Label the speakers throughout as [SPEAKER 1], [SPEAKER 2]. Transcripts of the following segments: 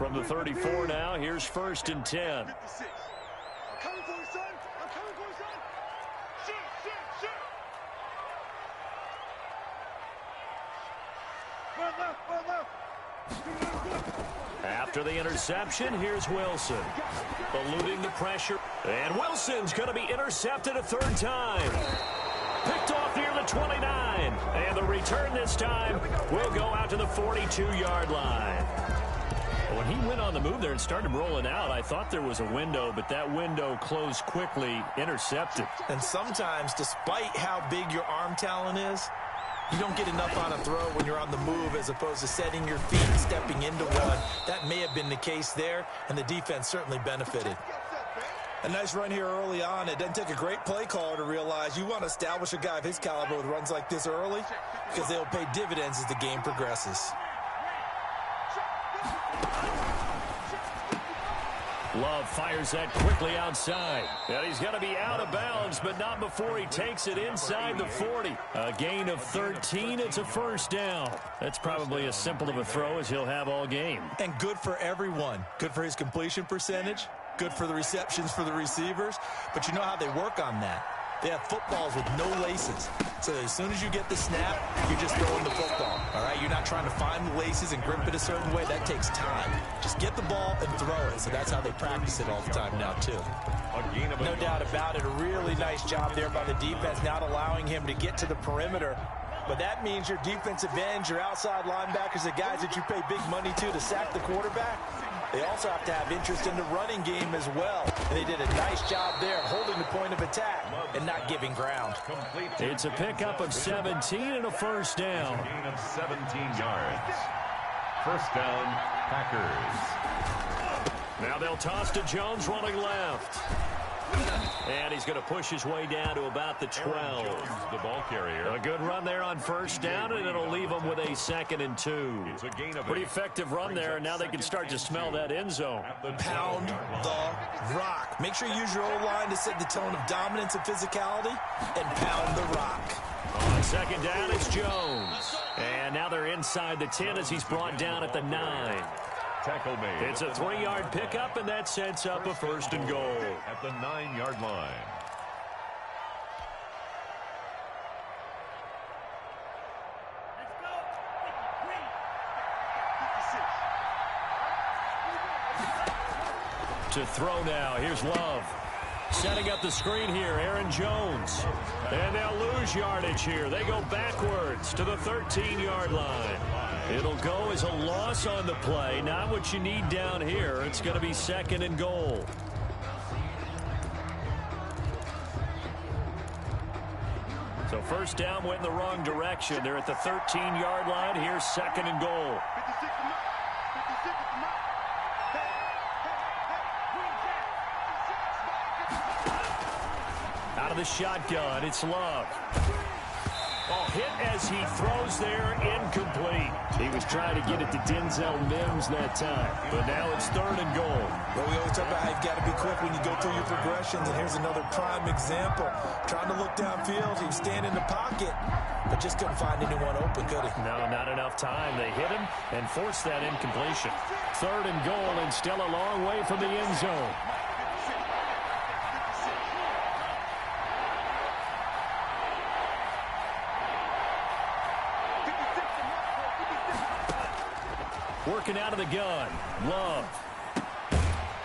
[SPEAKER 1] From the 34 now, here's 1st and 10. After the interception, here's Wilson. Eluding the pressure. And Wilson's going to be intercepted a 3rd time. Picked off near the 29. And the return this time will go out to the 42-yard line. When he went on the move there and started rolling out, I thought there was a window, but that window closed quickly, intercepted.
[SPEAKER 2] And sometimes, despite how big your arm talent is, you don't get enough on a throw when you're on the move as opposed to setting your feet and stepping into one. That may have been the case there, and the defense certainly benefited.
[SPEAKER 3] A nice run here early on. It doesn't take a great play caller to realize you want to establish a guy of his caliber with runs like this early because they'll pay dividends as the game progresses.
[SPEAKER 1] Love fires that quickly outside. And he's going to be out of bounds, but not before he takes it inside the 40. A gain of 13. It's a 1st down. That's probably as simple of a throw as he'll have all game.
[SPEAKER 3] And good for everyone. Good for his completion percentage. Good for the receptions for the receivers. But you know how they work on that. They have footballs with no laces. So as soon as you get the snap, you're just throwing the football. All right, you're not trying to find the laces and grip it a certain way. That takes time. Just get the ball and throw it. So that's how they practice it all the time now, too.
[SPEAKER 2] No doubt about it. A really nice job there by the defense, not allowing him to get to the perimeter. But that means your defensive ends, your outside linebackers, the guys that you pay big money to sack the quarterback, they also have to have interest in the running game as well. And they did a nice job there holding the point of attack and not giving ground.
[SPEAKER 1] It's a pickup of 17 and a 1st down.
[SPEAKER 4] A gain of 17 yards. 1st down, Packers.
[SPEAKER 1] Now they'll toss to Jones running left. And he's going to push his way down to about the 12.
[SPEAKER 4] The ball carrier.
[SPEAKER 1] A good run there on 1st down, and it'll leave them with a 2nd and 2.
[SPEAKER 4] It's a gain of
[SPEAKER 1] Pretty effective run there, and now they can start to smell that end zone.
[SPEAKER 3] Pound the rock. Make sure you use your O-line to set the tone of dominance and physicality, and pound the rock.
[SPEAKER 1] On 2nd down, it's Jones. And now they're inside the 10 as he's brought down at the 9.
[SPEAKER 4] Tackle made.
[SPEAKER 1] It's a 3-yard pickup, and that sets up a 1st and goal.
[SPEAKER 4] At the 9-yard line.
[SPEAKER 1] To throw now, here's Love. Setting up the screen here, Aaron Jones. And they'll lose yardage here. They go backwards to the 13-yard line. It'll go as a loss on the play. Not what you need down here. It's going to be 2nd and goal. So 1st down went in the wrong direction. They're at the 13-yard line. Here's 2nd and goal. Out of the shotgun, it's Love. Ball hit as he throws there, incomplete. He was trying to get it to Denzel Mims that time, but now it's 3rd and goal.
[SPEAKER 3] Well, we always talk about how you've got to be quick when you go through your progressions, and here's another prime example. Trying to look downfield, he was standing in the pocket, but just couldn't find anyone open, could he?
[SPEAKER 1] No, not enough time. They hit him and forced that incompletion. 3rd and goal, and still a long way from the end zone. Working out of the gun. Love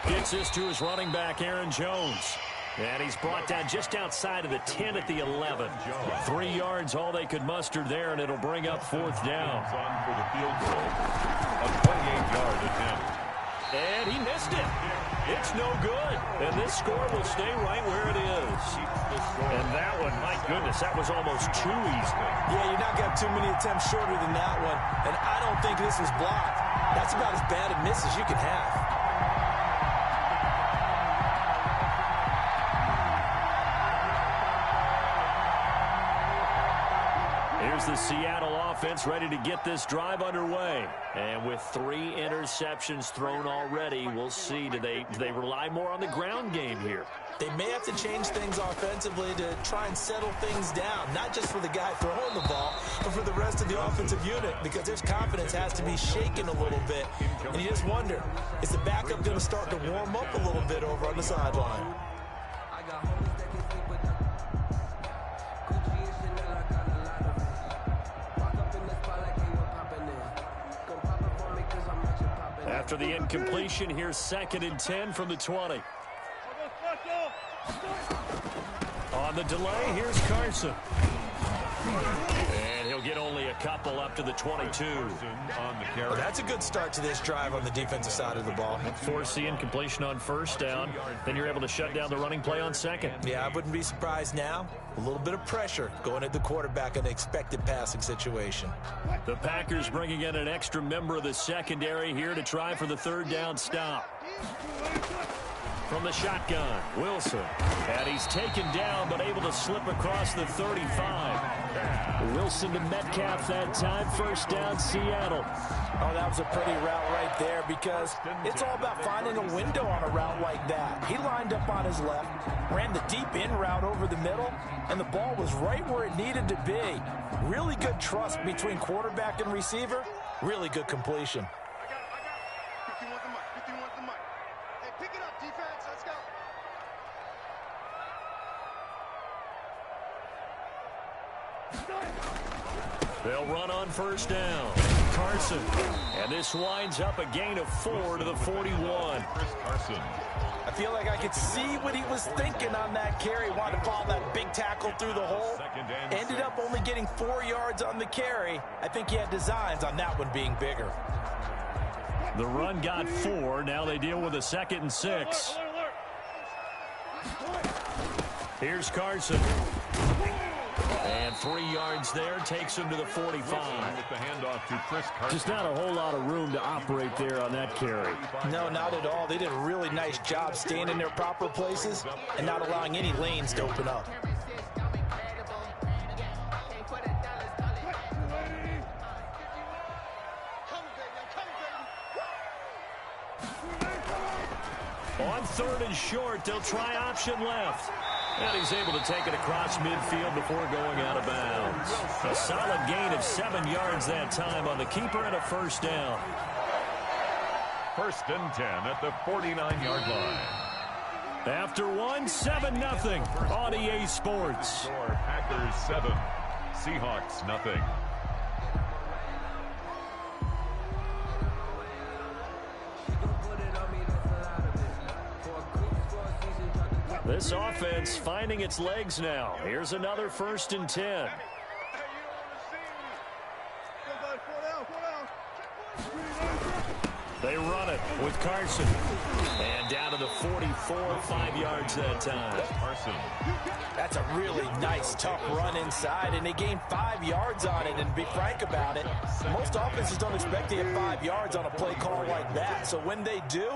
[SPEAKER 1] gets this to his running back, Aaron Jones. And he's brought down just outside of the 10 at the 11. 3 yards, all they could muster there, and it'll bring up 4th down.
[SPEAKER 4] On for the field goal. A 28-yard attempt.
[SPEAKER 1] And he missed it. It's no good. And this score will stay right where it is. And that one, my goodness, that was almost too easy.
[SPEAKER 3] Yeah, you're not going to have too many attempts shorter than that one. And I don't think this was blocked. That's about as bad a miss as you can have.
[SPEAKER 1] Here's the Seattle offense ready to get this drive underway. And with 3 interceptions thrown already, we'll see. Do they rely more on the ground game here?
[SPEAKER 3] They may have to change things offensively to try and settle things down, not just for the guy throwing the ball, careful for the rest of the offensive unit because their confidence has to be shaken a little bit. And you just wonder, is the backup going to start to warm up a little bit over on the sideline?
[SPEAKER 1] After the incompletion, here's 2nd and 10 from the 20. On the delay, here's Carson. And he'll get only a couple up to the 22.
[SPEAKER 3] Well, that's a good start to this drive on the defensive side of the ball.
[SPEAKER 1] Force the incompletion on 1st down. Then you're able to shut down the running play on 2nd.
[SPEAKER 3] Yeah, I wouldn't be surprised now. A little bit of pressure going at the quarterback in an expected passing situation.
[SPEAKER 1] The Packers bringing in an extra member of the secondary here to try for the 3rd down stop. From the shotgun, Wilson. And he's taken down, but able to slip across the 35. Wilson to Metcalf that time. 1st down, Seattle.
[SPEAKER 2] Oh, that was a pretty route right there because it's all about finding a window on a route like that. He lined up on his left, ran the deep in route over the middle, and the ball was right where it needed to be. Really good trust between quarterback and receiver. Really good completion.
[SPEAKER 1] They'll run on 1st down. Carson. And this winds up a gain of 4 to the 41.
[SPEAKER 2] I feel like I could see what he was thinking on that carry. Wanted to follow that big tackle through the hole. Ended up only getting 4 yards on the carry. I think he had designs on that one being bigger.
[SPEAKER 1] The run got 4. Now they deal with a 2nd and 6. Here's Carson. And 3 yards there takes him to the 45. Just not a whole lot of room to operate there on that carry.
[SPEAKER 2] No, not at all. They did a really nice job staying in their proper places and not allowing any lanes to open up.
[SPEAKER 1] On 3rd and short, they'll try option left. And he's able to take it across midfield before going out of bounds. A solid gain of 7 yards that time on the keeper and a 1st down.
[SPEAKER 4] 1st and 10 at the 49-yard line.
[SPEAKER 1] After 1, 7-0 on EA Sports.
[SPEAKER 4] Packers 7, Seahawks nothing.
[SPEAKER 1] This offense finding its legs now. Here's another 1st and 10. They run it with Carson. And down to the 44, 5 yards that time.
[SPEAKER 4] Carson.
[SPEAKER 2] That's a really nice, tough run inside, and they gained 5 yards on it. And to be frank about it, most offenses don't expect to get 5 yards on a play call like that. So when they do,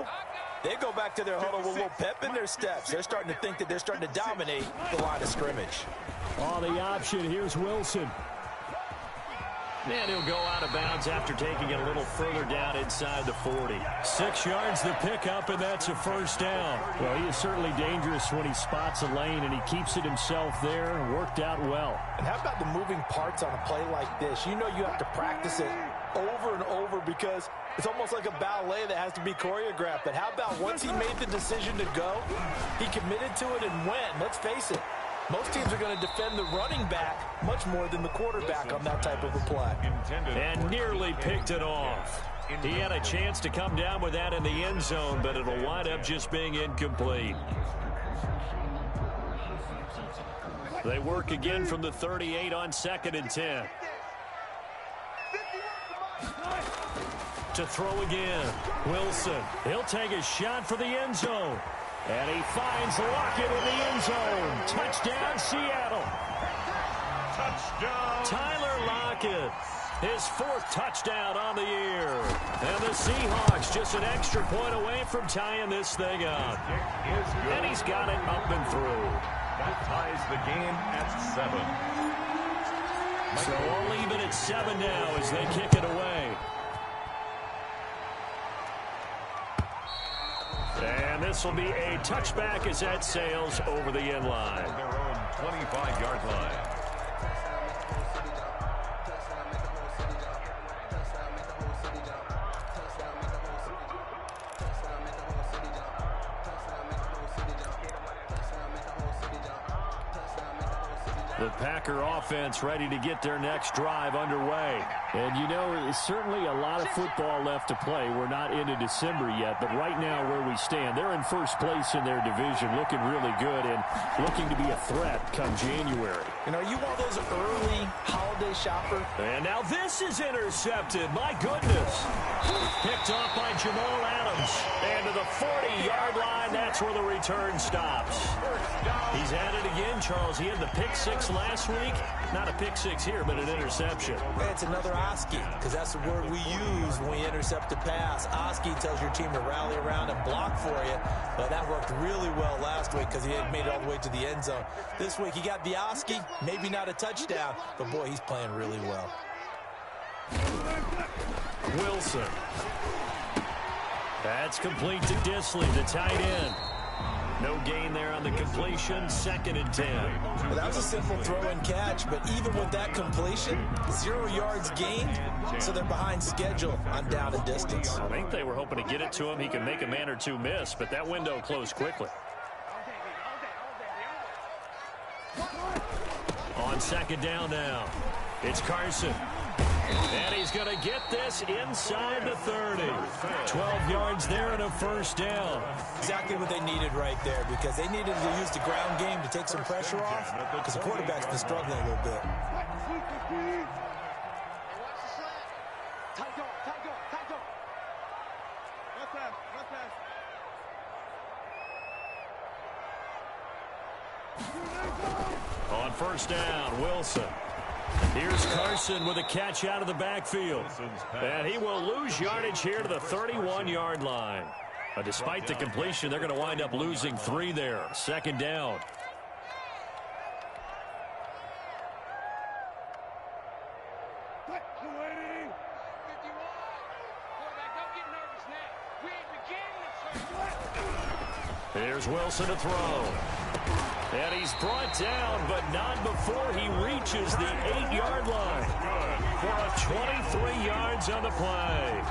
[SPEAKER 2] they go back to their huddle with a little pep in their steps. They're starting to think that they're starting to dominate the line of scrimmage.
[SPEAKER 1] On the option, here's Wilson. And he'll go out of bounds after taking it a little further down inside the 40. 6 yards the pickup, and that's a 1st down. Well, he is certainly dangerous when he spots a lane, and he keeps it himself there. Worked out well.
[SPEAKER 2] And how about the moving parts on a play like this? You know you have to practice it over and over because it's almost like a ballet that has to be choreographed. But how about once he made the decision to go, he committed to it and went. Let's face it, most teams are going to defend the running back much more than the quarterback on that type of a play.
[SPEAKER 1] And nearly picked it off. He had a chance to come down with that in the end zone, but it'll wind up just being incomplete. They work again from the 38 on 2nd and 10. To throw again. Wilson. He'll take a shot for the end zone. And he finds Lockett in the end zone. Touchdown, Seattle.
[SPEAKER 4] Touchdown.
[SPEAKER 1] Tyler Lockett. His 4th touchdown on the year. And the Seahawks just an extra point away from tying this thing up. And he's got it up and through.
[SPEAKER 4] That ties the game at 7.
[SPEAKER 1] So we'll leave it at 7 now as they kick it away. And this will be a touchback as that sails over the end line.
[SPEAKER 4] Their own 25-yard line.
[SPEAKER 1] The Packer offense ready to get their next drive underway. And, you know, there's certainly a lot of football left to play. We're not into December yet, but right now where we stand, they're in first place in their division, looking really good and looking to be a threat come January.
[SPEAKER 2] You know, you want those early holiday shoppers?
[SPEAKER 1] And now this is intercepted. My goodness. Picked off by Jamal Adams. And to the 40-yard line, that's where the return stops. He's at it again, Charles. He had the pick six last week. Not a pick six here, but an interception.
[SPEAKER 2] It's another Oski, because that's the word we use when we intercept a pass. Oski tells your team to rally around and block for you. But that worked really well last week because he had made it all the way to the end zone. This week he got the Oski, maybe not a touchdown, but boy, he's playing really well.
[SPEAKER 1] Wilson. That's complete to Disley, the tight end. No gain there on the completion, 2nd and 10.
[SPEAKER 2] Well, that was a simple throw and catch, but even with that completion, 0 yards gained, so they're behind schedule on down and distance.
[SPEAKER 1] I think they were hoping to get it to him. He can make a man or two miss, but that window closed quickly. On 2nd down now, it's Carson. And he's going to get this inside the 30. 12 yards there and a first down.
[SPEAKER 2] Exactly what they needed right there, because they needed to use the ground game to take some pressure off, because the quarterback's been struggling a little bit.
[SPEAKER 1] On 1st down, Wilson. Here's Carson with a catch out of the backfield. And he will lose yardage here to the 31-yard line. Despite the completion, they're going to wind up losing 3 there. 2nd down. Here's Wilson to throw. And he's brought down, but not before he reaches the 8-yard line for a 23 yards on the play.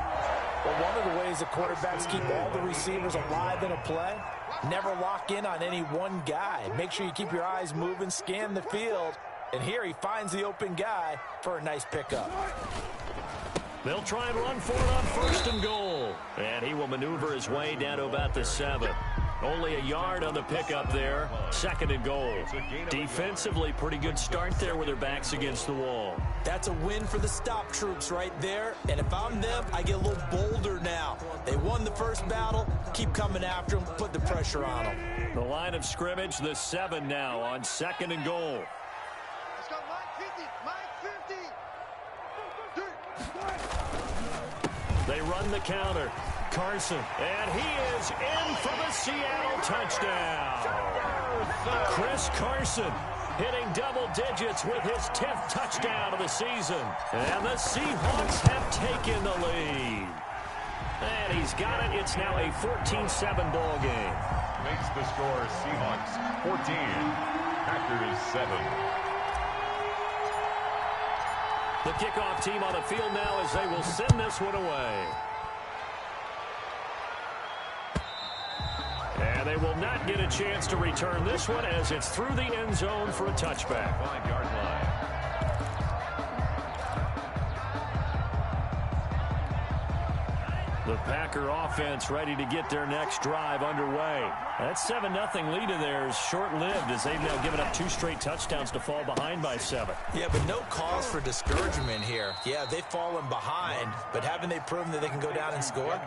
[SPEAKER 2] Well, one of the ways the quarterbacks keep all the receivers alive in a play, never lock in on any one guy. Make sure you keep your eyes moving, scan the field, and here he finds the open guy for a nice pickup.
[SPEAKER 1] They'll try and run for it on 1st and goal. And he will maneuver his way down to about the 7. Only a yard on the pickup there. 2nd and goal. Defensively, pretty good start there with their backs against the wall.
[SPEAKER 2] That's a win for the stop troops right there. And if I'm them, I get a little bolder now. They won the first battle. Keep coming after them. Put the pressure on them.
[SPEAKER 1] The line of scrimmage, the 7 now on 2nd and goal.
[SPEAKER 5] Let's go, Mike 50.
[SPEAKER 1] They run the counter. Carson, and he is in for the Seattle touchdown. Chris Carson hitting double digits with his 10th touchdown of the season. And the Seahawks have taken the lead. And he's got it. It's now a 14-7 ball game.
[SPEAKER 4] Makes the score Seahawks 14, Packers 7.
[SPEAKER 1] The kickoff team on the field now as they will send this one away. And they will not get a chance to return this one as it's through the end zone for a touchback.
[SPEAKER 4] 5-yard line.
[SPEAKER 1] The Packer offense ready to get their next drive underway. That 7-0 lead of theirs short-lived as they've now given up 2 straight touchdowns to fall behind by 7.
[SPEAKER 2] Yeah, but no cause for discouragement here. Yeah, they've fallen behind, but haven't they proven that they can go down and score?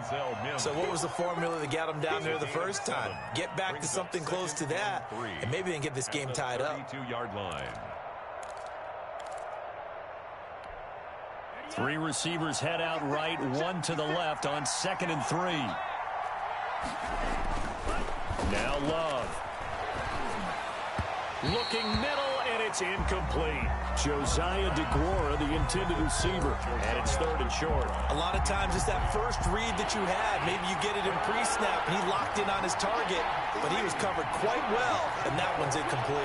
[SPEAKER 2] So what was the formula that got them down there the first time? Get back to something close to that, and maybe they can get this game tied up.
[SPEAKER 4] 32-yard line.
[SPEAKER 1] 3 receivers head out right, 1 to the left on 2nd and 3. Now Love. Looking middle, and it's incomplete. Josiah DeGuara, the intended receiver, and it's 3rd and short.
[SPEAKER 2] A lot of times it's that first read that you had. Maybe you get it in pre-snap, and he locked in on his target, but he was covered quite well, and that one's incomplete.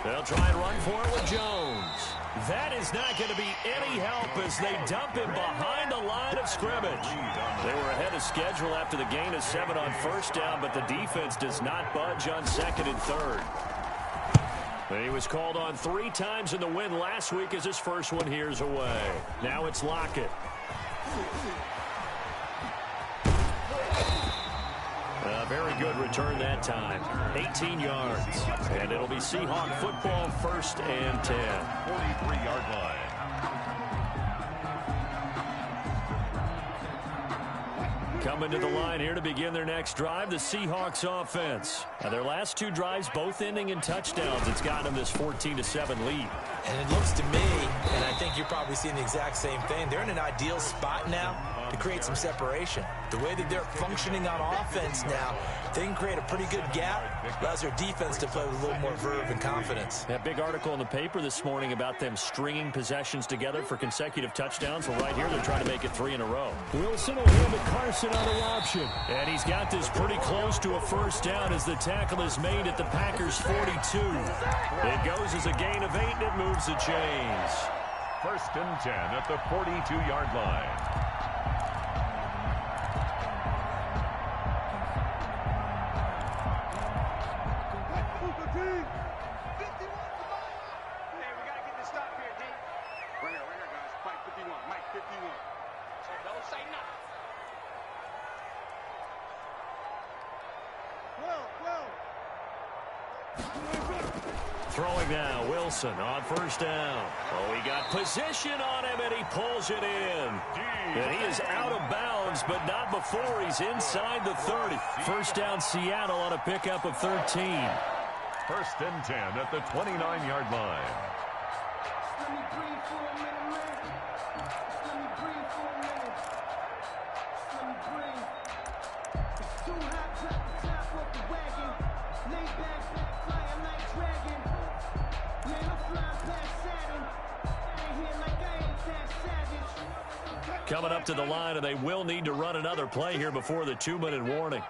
[SPEAKER 1] They'll try and run for it with Jones. That is not going to be any help as they dump him behind the line of scrimmage. They were ahead of schedule after the gain of 7 on first down, but the defense does not budge on second and third. He was called on 3 times in the win last week as his first one here's away. Now it's Lockett. A very good return that time. 18 yards. And it'll be Seahawk football, 1st and 10.
[SPEAKER 4] 43-yard line.
[SPEAKER 1] Coming to the line here to begin their next drive, the Seahawks offense. Now their last 2 drives both ending in touchdowns. It's gotten them this 14-7 lead.
[SPEAKER 2] And it looks to me, and I think you're probably seeing the exact same thing, they're in an ideal spot now to create some separation. The way that they're functioning on offense now, they can create a pretty good gap. Allows their defense to play with a little more verve and confidence.
[SPEAKER 1] That big article in the paper this morning about them stringing possessions together for consecutive touchdowns. Well, right here, they're trying to make it 3 in a row.
[SPEAKER 6] Wilson will hand to Carson on the option.
[SPEAKER 1] And he's got this pretty close to a first down as the tackle is made at the Packers' 42. It goes as a gain of 8, and it moves the chains.
[SPEAKER 4] 1st and 10 at the 42-yard line.
[SPEAKER 1] Throwing now, Wilson on first down. Oh, he got position on him, and he pulls it in. And he is out of bounds, but not before he's inside the 30. First down, Seattle on a pickup of 13.
[SPEAKER 4] 1st and 10 at the 29-yard line.
[SPEAKER 1] Coming up to the line, and they will need to run another play here before the 2-minute warning.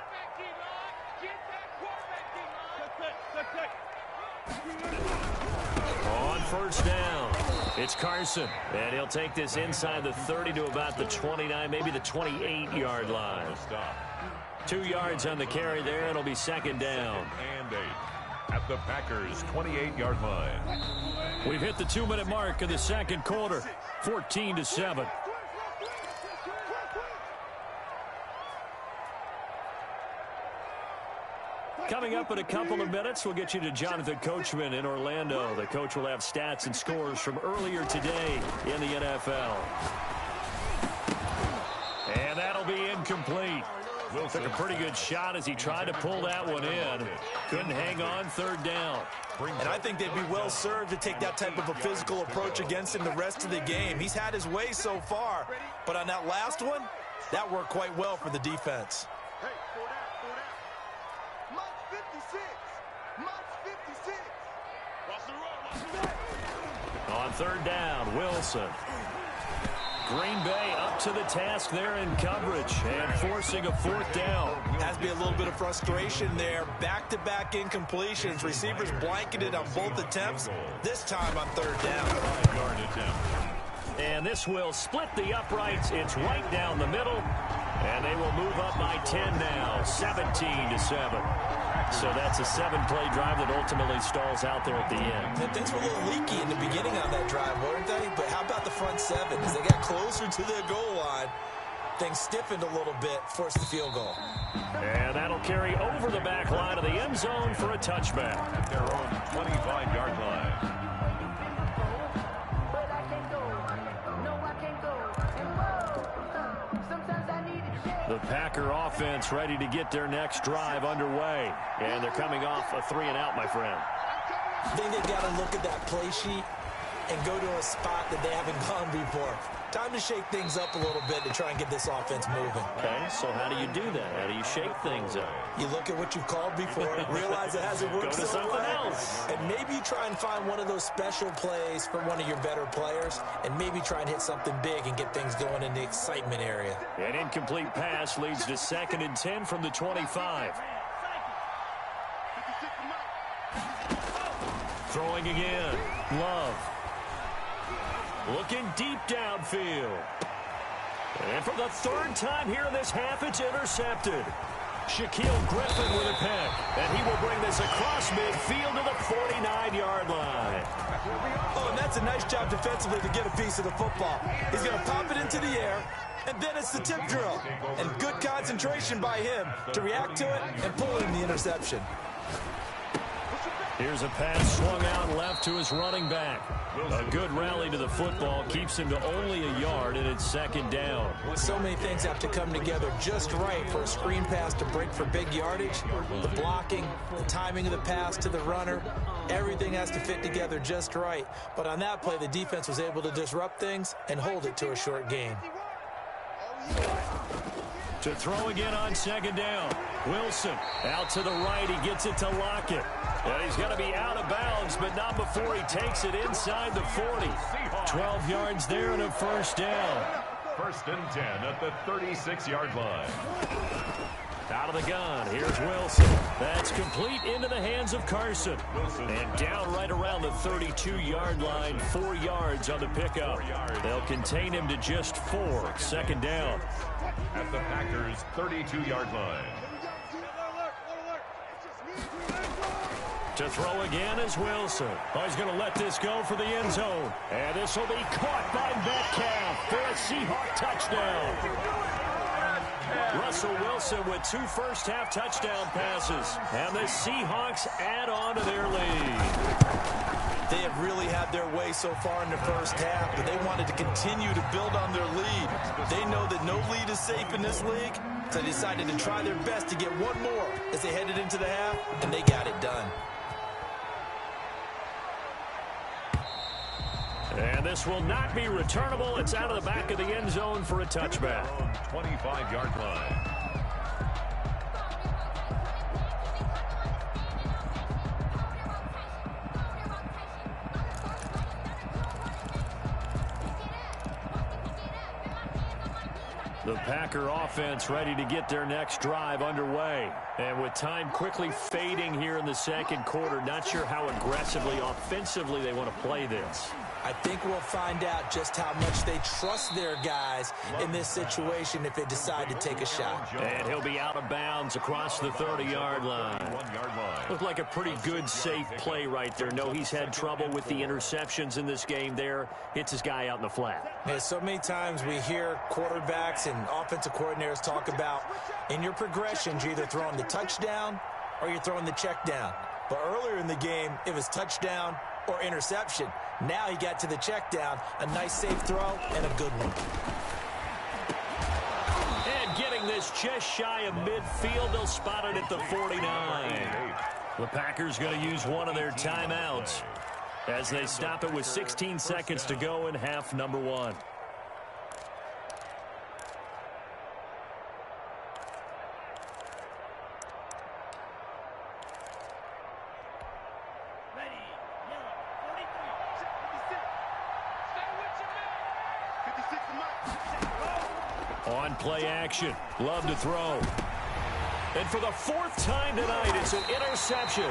[SPEAKER 1] On first down, it's Carson. And he'll take this inside the 30 to about the 29, maybe the 28-yard line. 2 yards on the carry there. It'll be 2nd down.
[SPEAKER 4] And 8 at the Packers' 28-yard line.
[SPEAKER 1] We've hit the 2-minute mark of the second quarter. 14-7. Coming up in a couple of minutes, we'll get you to Jonathan Coachman in Orlando. The coach will have stats and scores from earlier today in the NFL. And that'll be incomplete. Took a pretty good shot as he tried to pull that one in. Couldn't hang on, 3rd down.
[SPEAKER 2] And I think they'd be well served to take that type of a physical approach against him the rest of the game. He's had his way so far, but on that last one, that worked quite well for the defense.
[SPEAKER 1] On 3rd down, Wilson. Greenbay up to the task there in coverage and forcing a 4th down.
[SPEAKER 2] Has to be a little bit of frustration there. Back-to-back incompletions. Receivers blanketed on both attempts. This time on 3rd down.
[SPEAKER 1] And this will split the uprights. It's right down the middle. And they will move up by 10 now, 17-7. So that's a 7-play drive that ultimately stalls out there at the end.
[SPEAKER 2] And things were a little leaky in the beginning on that drive, weren't they? But how about the front 7? As they got closer to the goal line, things stiffened a little bit, forced the field goal.
[SPEAKER 1] And that'll carry over the back line of the end zone for a touchback.
[SPEAKER 4] At their own 25-yard line.
[SPEAKER 1] The Packer offense ready to get their next drive underway. And they're coming off a 3-and-out, my friend.
[SPEAKER 2] I think they've got to look at that play sheet and go to a spot that they haven't gone before. Time to shake things up a little bit to try and get this offense moving.
[SPEAKER 1] Okay, so how do you do that? How do you shake things up?
[SPEAKER 2] You look at what you've called before, realize it hasn't worked
[SPEAKER 1] Go to
[SPEAKER 2] so
[SPEAKER 1] something
[SPEAKER 2] well,
[SPEAKER 1] else.
[SPEAKER 2] and maybe try and find one of those special plays for one of your better players, and maybe try and hit something big and get things going in the excitement area.
[SPEAKER 1] An incomplete pass leads to 2nd and 10 from the 25. Throwing again. Love. Looking deep downfield. And for the third time here in this half, it's intercepted. Shaquille Griffin with a pick. And he will bring this across midfield to the 49-yard line.
[SPEAKER 2] Oh, and that's a nice job defensively to get a piece of the football. He's going to pop it into the air, and then it's the tip drill. And good concentration by him to react to it and pull in the interception.
[SPEAKER 1] Here's a pass swung out left to his running back. A good rally to the football keeps him to only a yard, and it's second down.
[SPEAKER 2] So many things have to come together just right for a screen pass to break for big yardage. The blocking, the timing of the pass to the runner, everything has to fit together just right. But on that play, the defense was able to disrupt things and hold it to a short gain.
[SPEAKER 1] To throw again on second down. Wilson out to the right. He gets it to Lockett. And he's going to be out of bounds, but not before he takes it inside the 40. 12 yards there and a first down.
[SPEAKER 4] First and 10 at the 36-yard line.
[SPEAKER 1] Out of the gun, here's Wilson. That's complete into the hands of Carson. And down right around the 32-yard line, 4 yards on the pickup. They'll contain him to just 4. Second down.
[SPEAKER 4] At the Packers' 32-yard line.
[SPEAKER 1] To throw again is Wilson. Oh, he's going to let this go for the end zone. And this will be caught by Metcalf for a Seahawk touchdown. Russell Wilson with 2 first-half touchdown passes. And the Seahawks add on to their lead.
[SPEAKER 2] They have really had their way so far in the first half, but they wanted to continue to build on their lead. They know that no lead is safe in this league, so they decided to try their best to get one more as they headed into the half, and they got it done.
[SPEAKER 1] And this will not be returnable. It's out of the back of the end zone for a touchback.
[SPEAKER 4] 25-yard line.
[SPEAKER 1] The Packer offense ready to get their next drive underway. And with time quickly fading here in the second quarter, not sure how aggressively, offensively they want to play this.
[SPEAKER 2] I think we'll find out just how much they trust their guys in this situation if they decide to take a shot.
[SPEAKER 1] And he'll be out of bounds across the 30-yard line.
[SPEAKER 4] 1-yard line.
[SPEAKER 1] Looked like a pretty good, safe play right there. No, he's had trouble with the interceptions in this game there. Hits his guy out in the flat.
[SPEAKER 2] Yeah, so many times we hear quarterbacks and offensive coordinators talk about in your progressions, you're either throwing the touchdown or you're throwing the check down. But earlier in the game, it was touchdown or interception. Now he got to the check down, a nice safe throw, and a good one.
[SPEAKER 1] And getting this just shy of midfield, they'll spot it at the 49. The Packers going to use one of their timeouts as they stop it with 16 seconds to go in half number 1. On play action, love to throw. And for the 4th time tonight, it's an interception.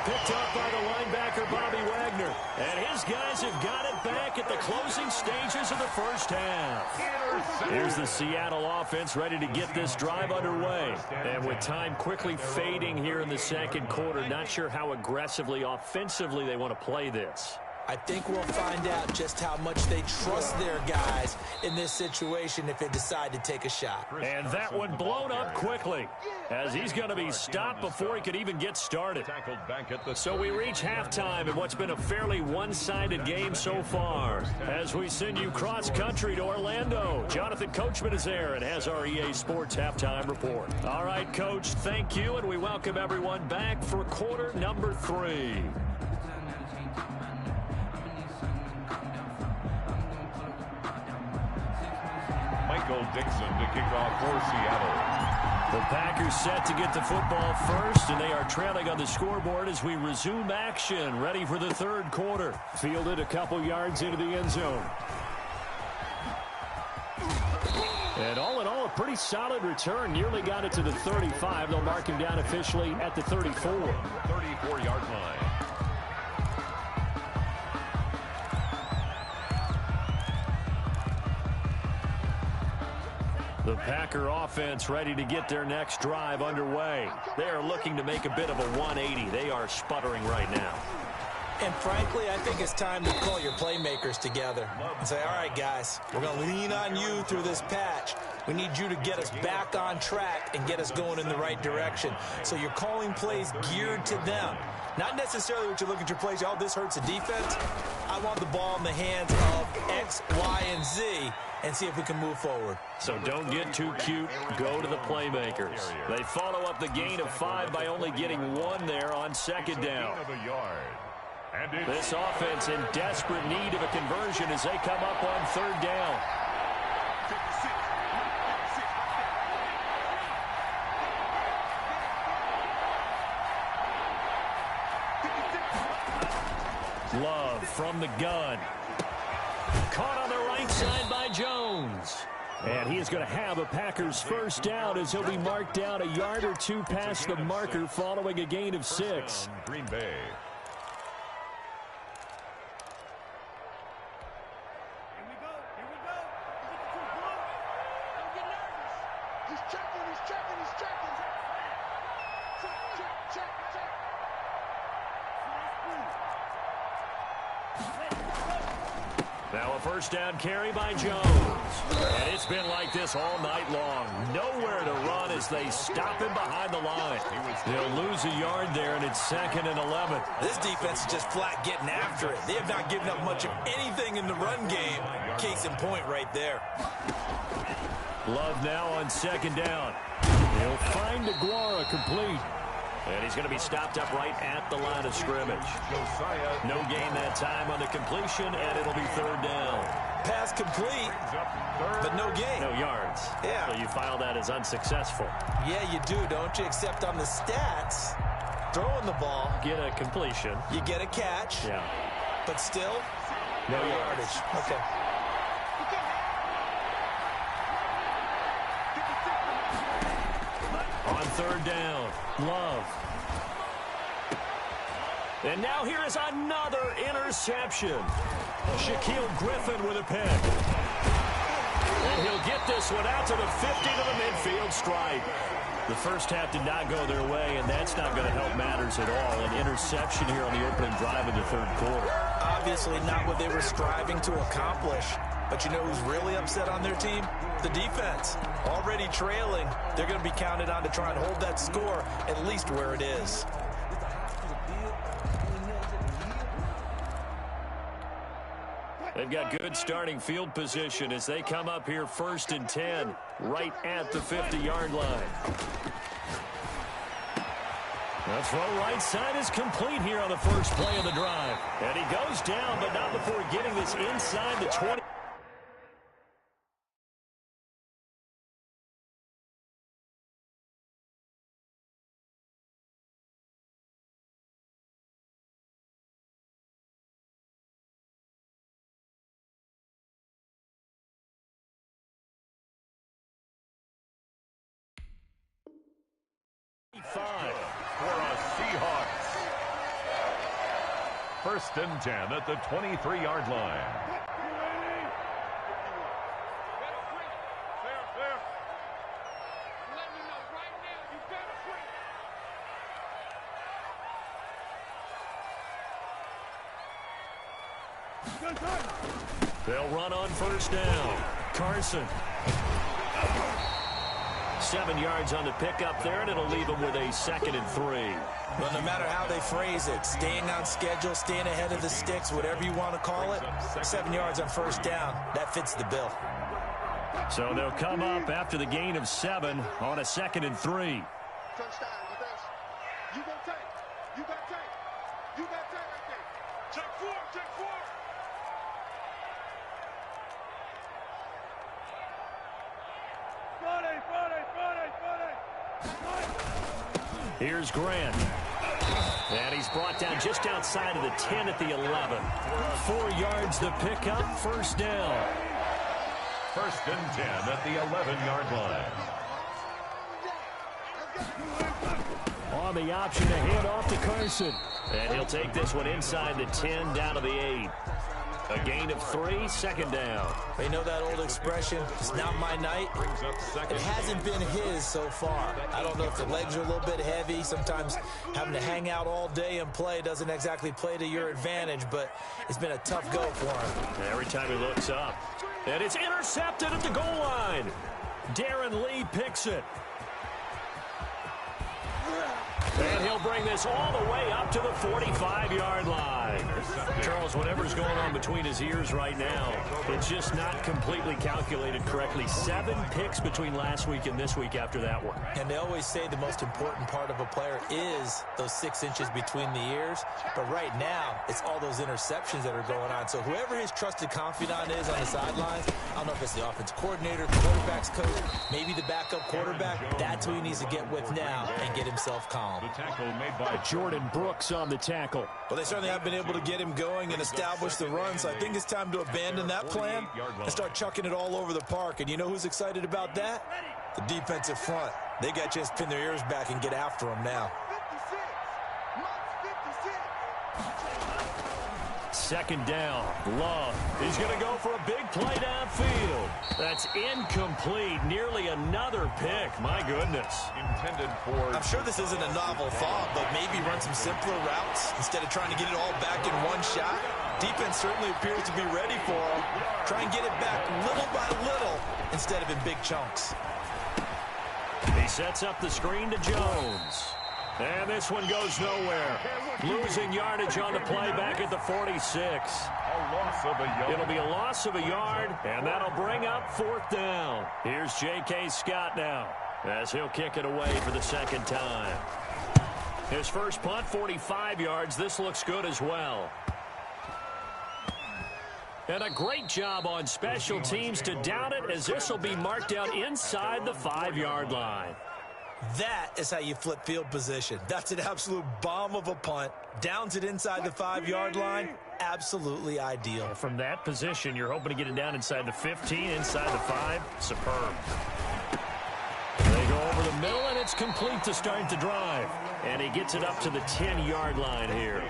[SPEAKER 1] Picked up by the linebacker, Bobby Wagner. And his guys have got it back at the closing stages of the first half. Here's the Seattle offense ready to get this drive underway. And with time quickly fading here in the second quarter, not sure how aggressively, offensively they want to play this.
[SPEAKER 2] I think we'll find out just how much they trust their guys in this situation if they decide to take a shot.
[SPEAKER 1] And that one blown up quickly as he's going to be stopped before he could even get started. So we reach halftime in what's been a fairly one-sided game so far. As we send you cross-country to Orlando, Jonathan Coachman is there and has our EA Sports Halftime Report. All right, Coach, thank you, and we welcome everyone back for quarter number 3.
[SPEAKER 4] Dixon to kick off for Seattle.
[SPEAKER 1] The Packers set to get the football first, and they are trailing on the scoreboard as we resume action, ready for the third quarter. Fielded a couple yards into the end zone. And all in all, a pretty solid return. Nearly got it to the 35. They'll mark him down officially at the 34.
[SPEAKER 4] 34-yard line.
[SPEAKER 1] The Packer offense ready to get their next drive underway. They are looking to make a bit of a 180. They are sputtering right now.
[SPEAKER 2] And frankly, I think it's time to call your playmakers together and say, all right, guys, we're going to lean on you through this patch. We need you to get us back on track and get us going in the right direction. So you're calling plays geared to them. Not necessarily what you look at your plays, oh, this hurts the defense. I want the ball in the hands of X, Y, and Z and see if we can move forward.
[SPEAKER 1] So don't get too cute. Go to the playmakers. They follow up the gain of 5 by only getting 1 there on second down. This offense in desperate need of a conversion as they come up on third down. Love from the gun. Caught on the right side by Jones. And he is going to have a Packers first down as he'll be marked down a yard or 2 past the marker following a gain of 6.
[SPEAKER 4] Greenbay.
[SPEAKER 1] Now a first down carry by Jones. And it's been like this all night long. Nowhere to run as they stop him behind the line. They'll lose a yard there, and it's 2nd and 11.
[SPEAKER 2] This defense is just flat getting after it. They have not given up much of anything in the run game. Case in point right there.
[SPEAKER 1] Love now on second down. He'll find Aguara complete. And he's going to be stopped up right at the line of scrimmage. No gain that time on the completion, and it'll be third down.
[SPEAKER 2] Pass complete, but no gain.
[SPEAKER 1] No yards.
[SPEAKER 2] Yeah.
[SPEAKER 1] So you file that as unsuccessful.
[SPEAKER 2] Yeah, you do, don't you? Except on the stats, throwing the ball.
[SPEAKER 1] Get a completion.
[SPEAKER 2] You get a catch.
[SPEAKER 1] Yeah.
[SPEAKER 2] But still,
[SPEAKER 1] no yardage.
[SPEAKER 2] Okay.
[SPEAKER 1] On third down, Love. And now here is another interception. Shaquille Griffin with a pick. And he'll get this one out to the 50 to the midfield stripe. The first half did not go their way, and that's not going to help matters at all. An interception here on the opening drive of the third quarter.
[SPEAKER 2] Obviously not what they were striving to accomplish. But you know who's really upset on their team? The defense. Already trailing. They're going to be counted on to try and hold that score at least where it is.
[SPEAKER 1] They've got good starting field position as they come up here 1st and 10, right at the 50-yard line. The throw right side is complete here on the first play of the drive. And he goes down, but not before getting this inside the 20.
[SPEAKER 4] For a Seahawks. 1st and 10 at the 23-yard line.
[SPEAKER 1] They'll run on first down. Carson. 7 yards on the pickup there, and it'll leave them with a 2nd and 3.
[SPEAKER 2] Well, no matter how they phrase it, staying on schedule, staying ahead of the sticks, whatever you want to call it, 7 yards on first down, that fits the bill.
[SPEAKER 1] So they'll come up after the gain of 7 on a 2nd and 3.
[SPEAKER 5] Touchdown, defense. You go take. You got take. You got take right there. Check 4, check 4.
[SPEAKER 1] Here's Grant. And he's brought down just outside of the 10 at the 11. 4 yards the pickup, first down.
[SPEAKER 4] 1st and 10 at the 11-yard line.
[SPEAKER 1] On the option to hand off to Carson. And he'll take this one inside the 10 down to the 8. A gain of 3, second down.
[SPEAKER 2] They know that old expression, it's not my night. It hasn't been his so far. I don't know if the legs are a little bit heavy. Sometimes having to hang out all day and play doesn't exactly play to your advantage, but it's been a tough go for him.
[SPEAKER 1] Every time he looks up. And it's intercepted at the goal line. Darren Lee picks it. And he'll bring this all the way up to the 45-yard line. Charles, whatever's going on between his ears right now, it's just not completely calculated correctly. 7 picks between last week and this week after that one.
[SPEAKER 2] And they always say the most important part of a player is those 6 inches between the ears. But right now, it's all those interceptions that are going on. So whoever his trusted confidant is on the sidelines, I don't know if it's the offensive coordinator, the quarterback's coach, maybe the backup quarterback, that's who he needs to get with now and get himself calm.
[SPEAKER 4] The tackle made by
[SPEAKER 6] Jordan Brooks on the tackle.
[SPEAKER 2] Well, they certainly have been able to get him going and establish the run, so I think it's time to abandon that plan and start chucking it all over the park. And you know who's excited about that? The defensive front. They got a chance to pin their ears back and get after him now.
[SPEAKER 1] Second down. Love. He's going to go for a big play downfield. That's incomplete. Nearly another pick. My goodness.
[SPEAKER 4] intended for...
[SPEAKER 2] I'm sure this isn't a novel thought, but maybe run some simpler routes instead of trying to get it all back in one shot. Defense certainly appears to be ready for him. Try and get it back little by little instead of in big chunks.
[SPEAKER 1] He sets up the screen to Jones. And this one goes nowhere. Losing yardage on the play back at the 46.
[SPEAKER 4] A loss of a yard.
[SPEAKER 1] It'll be a loss of a yard, and that'll bring up fourth down. Here's J.K. Scott now as he'll kick it away for the second time. His first punt, 45 yards. This looks good as well. And a great job on special teams to down it, as this will be marked out inside the 5-yard line.
[SPEAKER 2] That is how you flip field position. That's an absolute bomb of a punt. Downs it inside the 5-yard line. Absolutely ideal.
[SPEAKER 1] From that position, you're hoping to get it down inside the 15, inside the 5. Superb. They go over the middle, and it's complete to start the drive. And he gets it up to the 10-yard line here.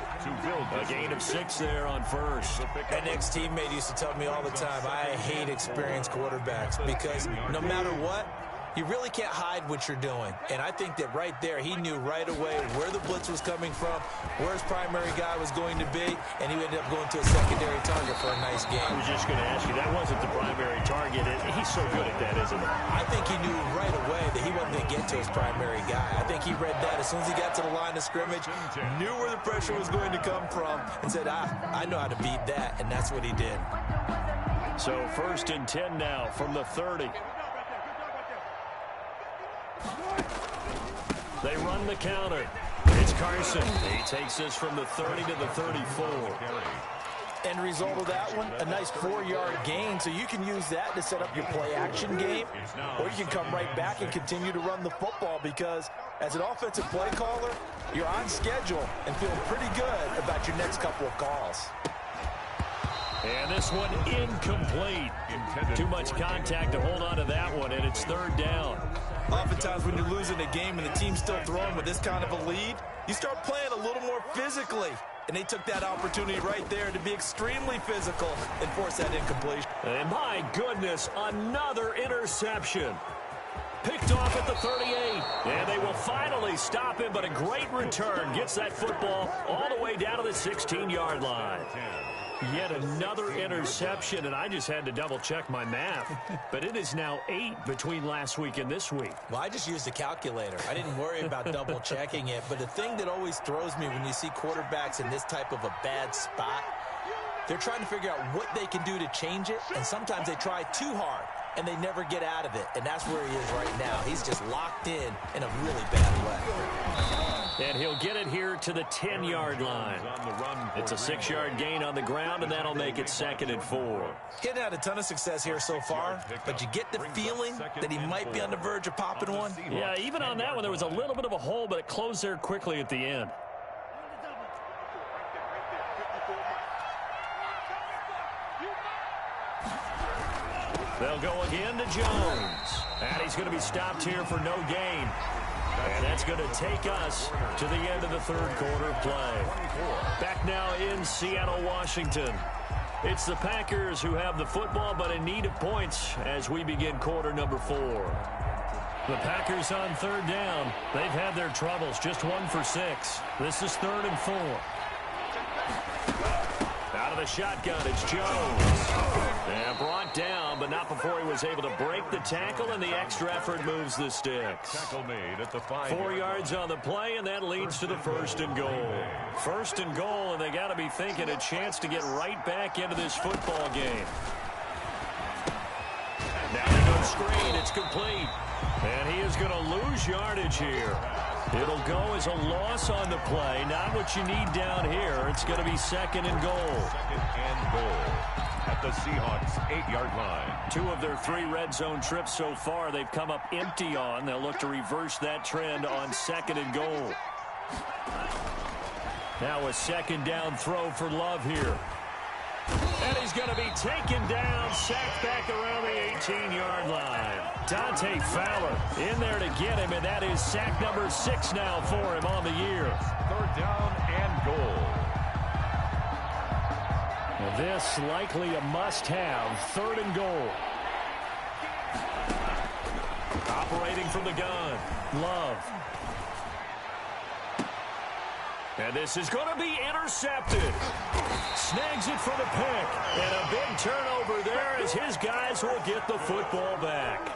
[SPEAKER 1] A gain of 6 there on first.
[SPEAKER 2] An ex-teammate used to tell me all the time, I hate experienced quarterbacks because no matter what, you really can't hide what you're doing. And I think that right there, he knew right away where the blitz was coming from, where his primary guy was going to be, and he ended up going to a secondary target for a nice game.
[SPEAKER 1] I was just going to ask you, that wasn't the primary target. He's so good at that, isn't he?
[SPEAKER 2] I think he knew right away that he wasn't going to get to his primary guy. I think he read that as soon as he got to the line of scrimmage, knew where the pressure was going to come from, and said, I know how to beat that, and that's what he did.
[SPEAKER 1] So 1st and 10 now from the 30. They run the counter. It's Carson. He takes this from the 30 to the 34.
[SPEAKER 2] End result of that one, a nice 4-yard gain, so you can use that to set up your play-action game, or you can come right back and continue to run the football because as an offensive play caller, you're on schedule and feeling pretty good about your next couple of calls.
[SPEAKER 1] And this one incomplete. Too much contact to hold on to that one, and it's 3rd down.
[SPEAKER 2] Oftentimes when you're losing a game and the team's still throwing with this kind of a lead, you start playing a little more physically. And they took that opportunity right there to be extremely physical and force that incompletion.
[SPEAKER 1] And my goodness, another interception. Picked off at the 38. And they will finally stop him, but a great return gets that football all the way down to the 16-yard line. Yet another interception, and I just had to double-check my math. But it is now 8 between last week and this week.
[SPEAKER 2] Well, I just used a calculator. I didn't worry about double-checking it. But the thing that always throws me when you see quarterbacks in this type of a bad spot, they're trying to figure out what they can do to change it, and sometimes they try too hard, and they never get out of it. And that's where he is right now. He's just locked in a really bad way.
[SPEAKER 1] And he'll get it here to the 10-yard line. It's a 6-yard gain on the ground, and that'll make it 2nd and 4.
[SPEAKER 2] He hadn't had a ton of success here so far, but you get the feeling that he might be on the verge of popping one.
[SPEAKER 1] Yeah, even on that one, there was a little bit of a hole, but it closed there quickly at the end. They'll go again to Jones. And he's going to be stopped here for no gain. And that's going to take us to the end of the 3rd quarter play. Back now in Seattle, Washington. It's the Packers who have the football, but in need of points as we begin quarter number 4. The Packers on third down. They've had their troubles, just 1 for 6. This is 3rd and 4. Out of the shotgun, it's Jones. And brought down, but not before he was able to break the tackle, and the extra effort moves the sticks.
[SPEAKER 4] Tackle made at the 5.
[SPEAKER 1] 4 yards on the play, and that leads to the 1st and goal. 1st and goal, and they got to be thinking a chance to get right back into this football game. Now they go screen. It's complete. And he is going to lose yardage here. It'll go as a loss on the play. Not what you need down here. It's going to be 2nd and goal.
[SPEAKER 4] 2nd and goal at the Seahawks 8-yard line.
[SPEAKER 1] 2 of their 3 red zone trips so far they've come up empty on. They'll look to reverse that trend on 2nd and goal. Now a 2nd down throw for Love here. And he's going to be taken down, sacked back around the 18-yard line. Dante Fowler in there to get him, and that is sack number 6 now for him on the year.
[SPEAKER 4] 3rd down and goal.
[SPEAKER 1] Now this likely a must-have, 3rd and goal. Operating from the gun, Love. And this is going to be intercepted. Snags it for the pick. And a big turnover there as his guys will get the football back.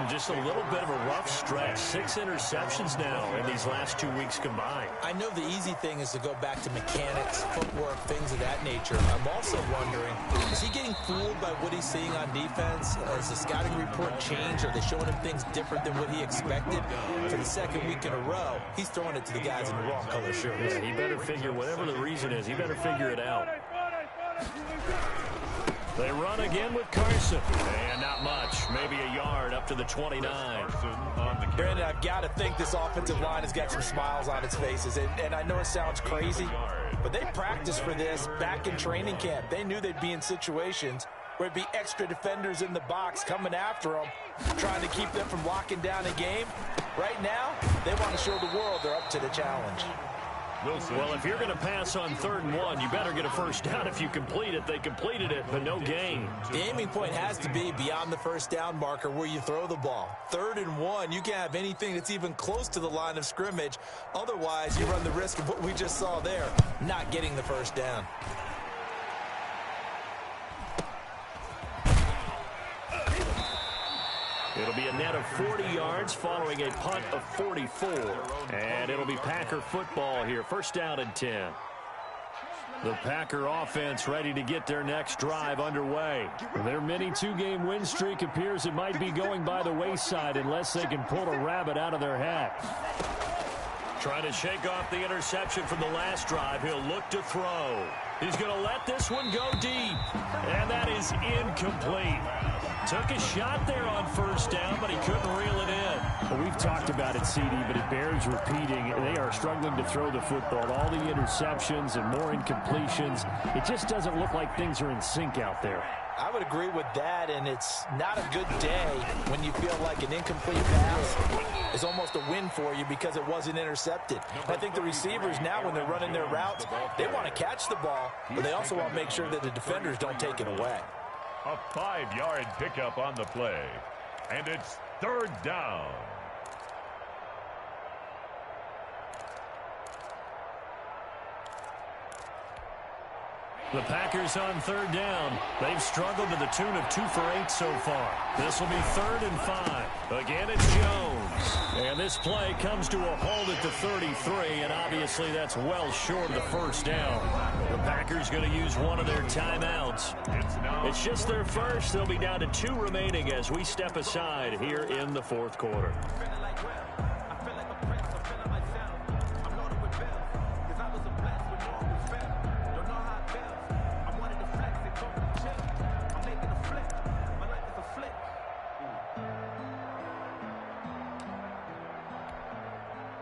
[SPEAKER 1] Just a little bit of a rough stretch. 6 interceptions now in these last 2 weeks combined.
[SPEAKER 2] I know the easy thing is to go back to mechanics, footwork, things of that nature. I'm also wondering, is he getting fooled by what he's seeing on defense? Has the scouting report changed? Are they showing him things different than what he expected? For the 2nd week in a row, he's throwing it to the guys in the wrong color shirts.
[SPEAKER 1] Yeah, he better figure, whatever the reason is, he better figure it out. They run again with Carson. And not much. Maybe a yard up to the 29.
[SPEAKER 2] Brandon, I've got to think this offensive line has got some smiles on its faces. And I know it sounds crazy, but they practiced for this back in training camp. They knew they'd be in situations where it'd be extra defenders in the box coming after them, trying to keep them from locking down a game. Right now, they want to show the world they're up to the challenge.
[SPEAKER 1] Well, if you're going to pass on 3rd and 1, you better get a 1st down if you complete it. They completed it, but no gain.
[SPEAKER 2] The aiming point has to be beyond the 1st down marker where you throw the ball. 3rd and 1, you can't have anything that's even close to the line of scrimmage. Otherwise, you run the risk of what we just saw there, not getting the 1st down.
[SPEAKER 1] It'll be a net of 40 yards following a punt of 44. And it'll be Packer football here. 1st down and 10. The Packer offense ready to get their next drive underway. Their mini 2-game win streak appears it might be going by the wayside unless they can pull a rabbit out of their hat. Trying to shake off the interception from the last drive. He'll look to throw. He's going to let this one go deep. And that is incomplete. Took a shot there on 1st down, but he couldn't reel it in. Well, we've talked about it, CD, but it bears repeating. They are struggling to throw the football. All the interceptions and more incompletions. It just doesn't look like things are in sync out there.
[SPEAKER 2] I would agree with that, and it's not a good day when you feel like an incomplete pass is almost a win for you because it wasn't intercepted. I think the receivers now, when they're running their routes, they want to catch the ball, but they also want to make sure that the defenders don't take it away.
[SPEAKER 4] A 5-yard pickup on the play. And it's 3rd down.
[SPEAKER 1] The Packers on 3rd down. They've struggled to the tune of 2 for 8 so far. This will be 3rd and 5. Again, it's Jones. And this play comes to a halt at the 33, and obviously that's well short of the 1st down. The Packers going to use one of their timeouts. It's just their first. They'll be down to 2 remaining as we step aside here in the 4th quarter.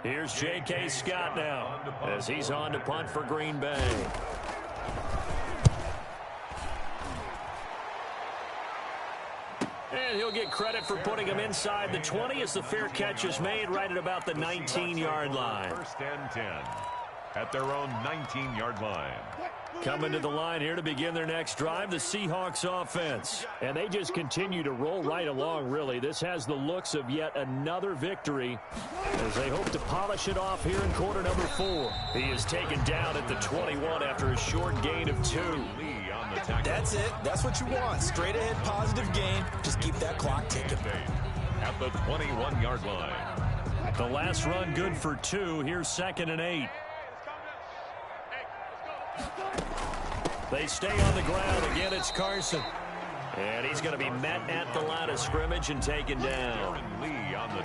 [SPEAKER 1] Here's J.K. Scott now as he's on to punt for Green Bay. And he'll get credit for putting him inside the 20 as the fair catch is made right at about the 19-yard line.
[SPEAKER 4] 1st and 10. at their own 19-yard line.
[SPEAKER 1] Coming to the line here to begin their next drive, the Seahawks offense. And they just continue to roll right along, really. This has the looks of yet another victory as they hope to polish it off here in quarter number 4. He is taken down at the 21 after a short gain of 2.
[SPEAKER 3] That's it. That's what you want. Straight ahead positive gain. Just keep that clock ticking.
[SPEAKER 4] At the 21-yard line.
[SPEAKER 1] The last run good for 2. Here's 2nd and 8. They stay on the ground. Again, it's Carson. And he's going to be met at the line of scrimmage and taken down.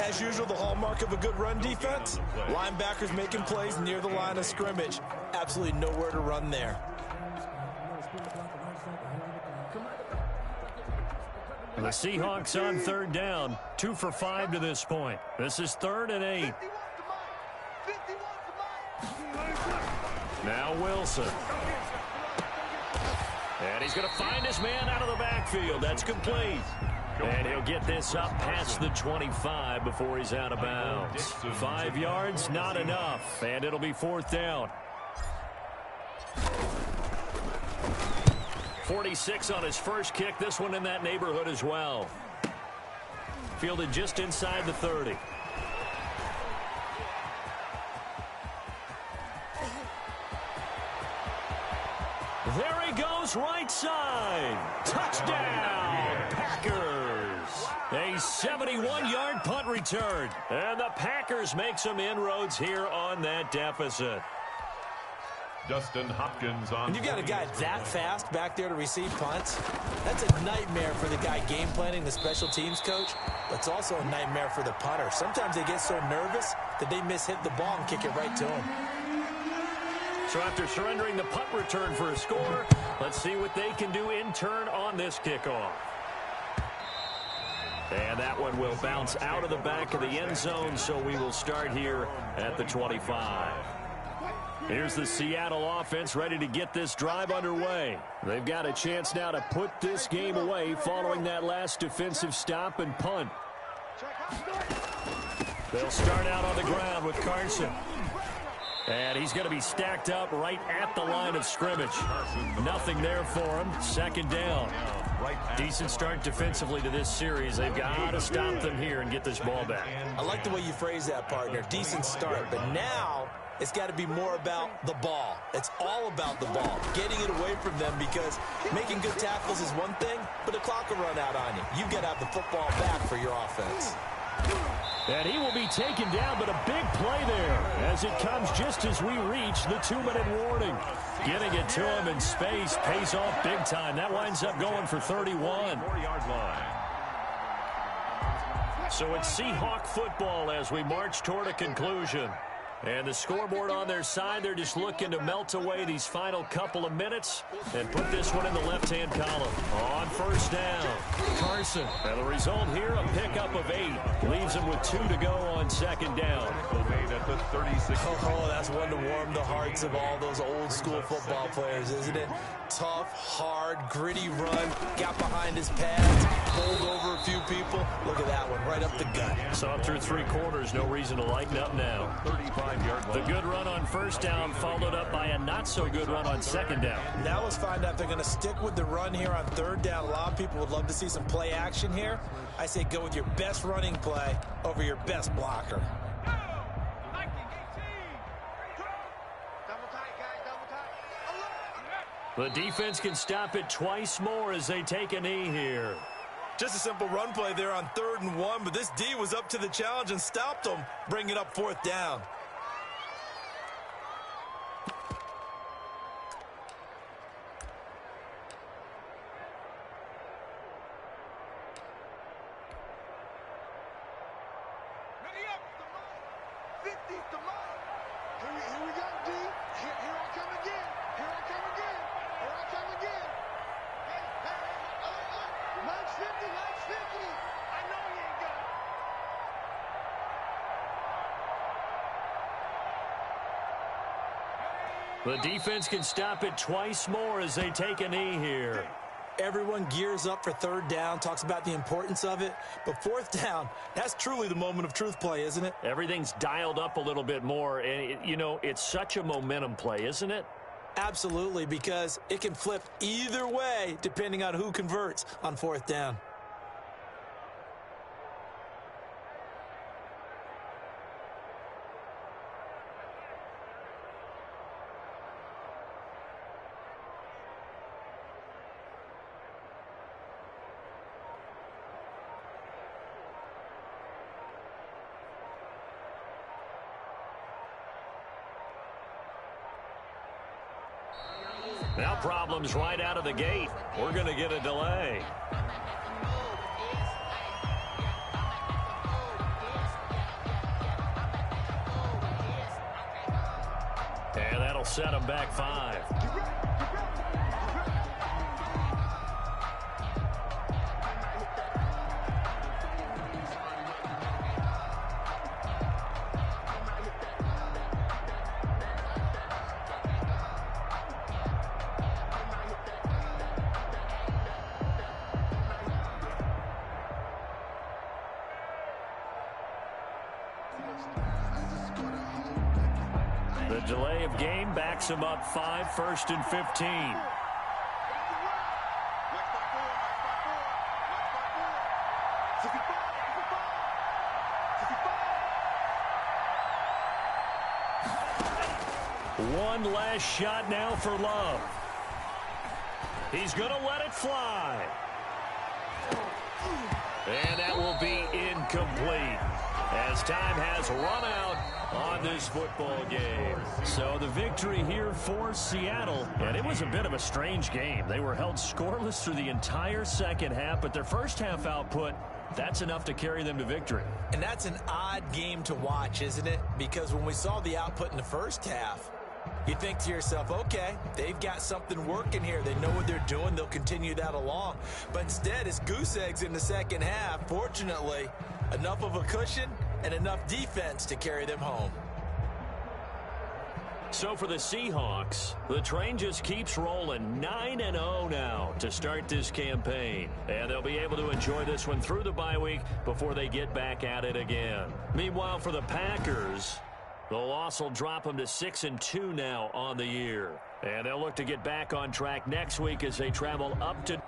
[SPEAKER 3] As usual, the hallmark of a good run defense, linebackers making plays near the line of scrimmage. Absolutely nowhere to run there.
[SPEAKER 1] The Seahawks on 3rd down. 2 for 5 to this point. This is 3rd and 8. Now Wilson. And he's going to find his man out of the backfield. That's complete. And he'll get this up past the 25 before he's out of bounds. 5 yards, not enough. And it'll be 4th down. 46 on his first kick. This one in that neighborhood as well. Fielded just inside the 30. There he goes, right side. Touchdown, Packers. A 71-yard punt return. And the Packers make some inroads here on that deficit.
[SPEAKER 4] Dustin Hopkins on.
[SPEAKER 3] When you've got a guy that fast back there to receive punts, that's a nightmare for the guy game planning, the special teams coach. But it's also a nightmare for the punter. Sometimes they get so nervous that they miss-hit the ball and kick it right to him.
[SPEAKER 1] So after surrendering the punt return for a score, let's see what they can do in turn on this kickoff. And that one will bounce out of the back of the end zone, so we will start here at the 25. Here's the Seattle offense ready to get this drive underway. They've got a chance now to put this game away following that last defensive stop and punt. They'll start out on the ground with Carson. And he's going to be stacked up right at the line of scrimmage. Nothing there for him. 2nd down. Decent start defensively to this series. They've got to stop them here and get this ball back.
[SPEAKER 3] I like the way you phrase that, partner. Decent start. But now it's got to be more about the ball. It's all about the ball. Getting it away from them, because making good tackles is one thing, but the clock will run out on you. You've got to have the football back for your offense.
[SPEAKER 1] And he will be taken down, but a big play there as it comes just as we reach the 2-minute warning. Getting it to him in space pays off big time. That winds up going for 31.
[SPEAKER 4] 4-yard line.
[SPEAKER 1] So it's Seahawk football as we march toward a conclusion. And the scoreboard on their side, they're just looking to melt away these final couple of minutes and put this one in the left-hand column. On 1st down, Carson. And the result here, a pickup of 8. Leaves him with 2 to go on 2nd down.
[SPEAKER 4] Made at the 36.
[SPEAKER 3] Oh, that's one to warm the hearts of all those old-school football players, isn't it? Tough, hard, gritty run. Got behind his pads, pulled over a few people. Look at that one, right up the gut.
[SPEAKER 1] Saw through 3 quarters, no reason to lighten up now.
[SPEAKER 4] 35-yard line.
[SPEAKER 1] The good run on 1st down followed up by a not-so-good run on 2nd down.
[SPEAKER 3] Now let's find out if they're going to stick with the run here on 3rd down. A lot of people would love to see some play action here. I say go with your best running play over your best blocker.
[SPEAKER 1] The defense can stop it twice more as they take a knee here.
[SPEAKER 3] Just a simple run play there on 3rd and 1, but this D was up to the challenge and stopped them, bringing up 4th down.
[SPEAKER 1] The defense can stop it twice more as they take a knee here.
[SPEAKER 3] Everyone gears up for third down, talks about the importance of it. But fourth down, that's truly the moment of truth play, isn't it?
[SPEAKER 1] Everything's dialed up a little bit more. And, it's such a momentum play, isn't it?
[SPEAKER 3] Absolutely, because it can flip either way depending on who converts on fourth down.
[SPEAKER 1] Now problems right out of the gate. We're going to get a delay. And that'll set them back 5. The delay of game backs him up 5, 1st and 15. One last shot now for Love. He's going to let it fly. And that will be incomplete as time has run out on this football game. So the victory here for Seattle, and it was a bit of a strange game. They were held scoreless through the entire second half, but their first half output, that's enough to carry them to victory.
[SPEAKER 3] And that's an odd game to watch, isn't it? Because when we saw the output in the first half, you think to yourself, okay, they've got something working here. They know what they're doing. They'll continue that along. But instead, it's goose eggs in the second half. Fortunately, enough of a cushion and enough defense to carry them home.
[SPEAKER 1] So for the Seahawks, the train just keeps rolling 9-0 now to start this campaign. And they'll be able to enjoy this one through the bye week before they get back at it again. Meanwhile, for the Packers, the loss will drop them to 6-2 now on the year. And they'll look to get back on track next week as they travel up to